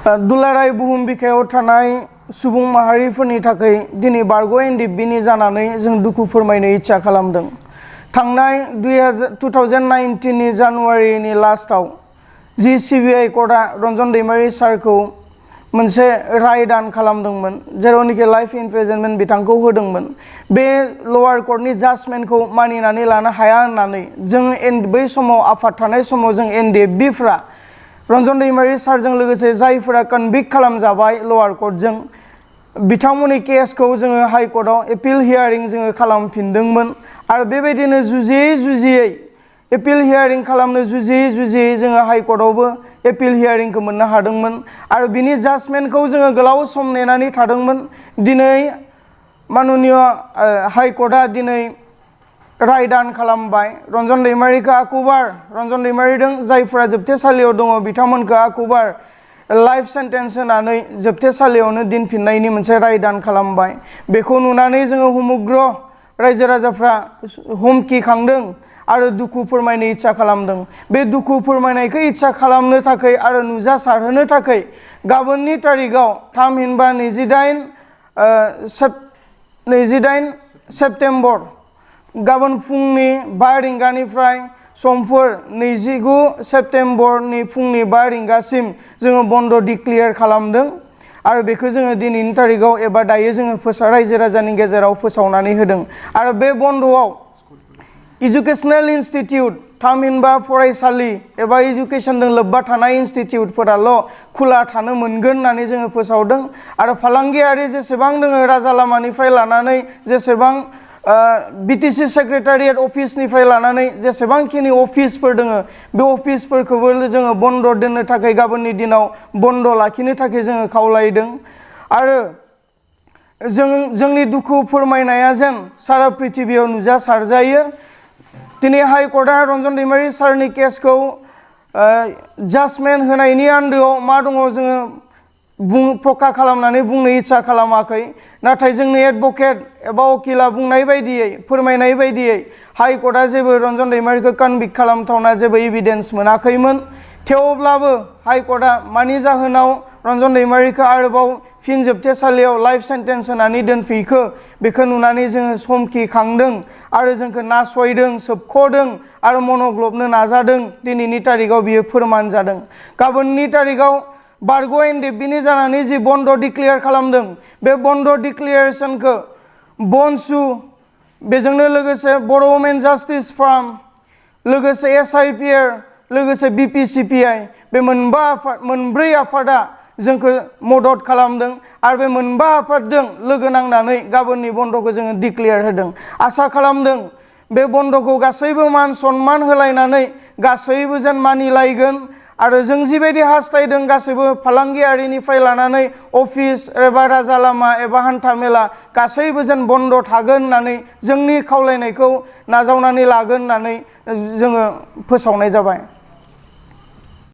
दुलाराय बुहुम बिखायाव थानाय सुबुं माहारिफोरनि थाखाय दिनै बारग' एनडिएफबिनि जानानै जों दुखु फोरमायनो इच्छा खालामदों। थांनाय 2019 नि जानुवारिनि लास्टआव जि सिबिआइ कर्टआ रन्जन दैमारि सारखौ मोनसे राय दान खालामदोंमोन, जेरावनिखि लाइफ इमप्रिजनमेन्ट बिथांखौ होदोंमोन। बे लवार कर्टनि जाजमेन्टखौ मानिनानै लानो हाया होननानै जों बै समाव आफाद थानाय समाव जों एनडिएफबिफ्रा रन्जन दैमारि सारजों लोगोसे जायफोरा कनभिक्ट खालामजाबाय लवार कर्टजों बिथांमोननि केसखौ जोङो हाइ कर्टआव एपिल हियारिं जोङो खालामफिनदोंमोन आरो बेबायदिनो जुजियै एपिल हियारिं खालामनो जुजियै जोङो हाइ कर्टआवबो एपिल हियारिंखौ मोननो हादोंमोन आरो बिनि जाजमेन्टखौ जोङो गोलाव सम नेनानै थादोंमोन। दिनै माननीय हाइ कर्टआ दिनै राय दान खालामबाय। रन्जन दैमारिखौ आकुबार रन्जन दैमारिदों जायफोरा जोबथेसालियाव दङ बिथांमोनखौ आकुबार लाइफ सेन्टेन्स होनानै जोबथेसालियावनो दोनफिननायनि मोनसे राय दान खालामबाय। बेखौ नुनानै जोङो समग्र रायजो राजाफ्रा हुमखिखांदों आरो दुखु फोरमायनो इच्छा खालामदों। बे दुखु फोरमायनायखौ इच्छा खालामनो थाखाय आरो नुजासारहोनो थाखाय गाबोननि तारिखआव थामहिनबा 28 सेप्तेम्बर गाबोन फुंनि 5 रिंगानिफ्राय समफोर 29 सेप्तेम्बरनि फुंनि 5 रिंगासिम जोङो बन्द डिक्लेयार खालामदों आरो बेखौ जोङो दिनैनि तारिखआव एबा दायो जोङो रायजो राजानि गेजेराव फोसावनानै होदों। आरो बे बन्दआव इडुकेसनेल इन्स्टिटिउट थामहिनबा फरायसालि एबा इडुकेसनजों लोब्बा थानाय इन्स्टिटिउटफोराल' खुला थानो मोनगोन होननानै जोङो फोसावदों आरो फालांगियारि जेसेबां दोङो राजा लामानिफ्राय लानानै जेसेबां बिटिसि सेक्रेटारियेट अफिसनिफ्राय लानानै जेसेबांखिनि अफिसफोर दोङो बे अफिसफोरखौबो जोङो बन्द दोननो थाखाय गाबोननि दिनाव बन्द लाखिनो थाखाय जोङो खावलायदों आरो जोंनि दुखु फोरमायनाया जेन सारा पृथिबियाव नुजासारजायो। दिनै हाइ कर्टआ रन्जन दैमारि सारनि केसखौ जाजमेन्ट होनायनि आन्दोआव मा दङ जोङो प्रका खालामनानै बुंनो इच्छा खालामाखै, नाथाय जोंनि एडभकेट एबा वकिला बुंनाय बायदियै फोरमायनाय बायदियै हाइ कर्टआ जेबो रन्जन दैमारिखौ कनभिक्ट खालामथावना जेबो एभिडेन्स मोनाखैमोन। थेवब्लाबो हाइ कर्टआ मानि जाहोनाव रन्जन दैमारिखौ आरोबाव फिन जोबथेसालियाव लाइफ सेन्टेन्स होनानै दोनफैखो बेखौ नुनानै जोङो समखिखांदों आरो जोंखौ नासयदों, सोबख'दों आरो मनग्लबनो नाजादों। दिनैनि तारिखआव बियो फोरमान जादों। गाबोननि तारिखआव बारग' एनडिएफबिनि जानानै जि बन्द डिक्लेयार खालामदों बे बन्द डिक्लेयारेसनखौ बनसु बेजोंनो लोगोसे बर' वुमेन जास्टिस फार्म लोगोसे SIPR लोगोसे BPCPI बे मोनब्रै आफादा जोंखौ मदद खालामदों आरो बे मोनबा आफादजों लोगो नांनानै गाबोननि बन्दखौ जोङो डिक्लेयार होदों। आसा खालामदों बे बन्दखौ गासैबो मान सनमान होलायनानै गासैबो जेन मानिलायगोन आरो जों जिबायदि हास्थायदों गासैबो फालांगियारिनिफ्राय लानानै अफिस एबा राजा लामा एबा हान्था मेला गासैबो जेन बन्द थागोन होननानै जोंनि खावलायनायखौ नाजावनानै लागोन होननानै जोङो फोसावनाय जाबाय।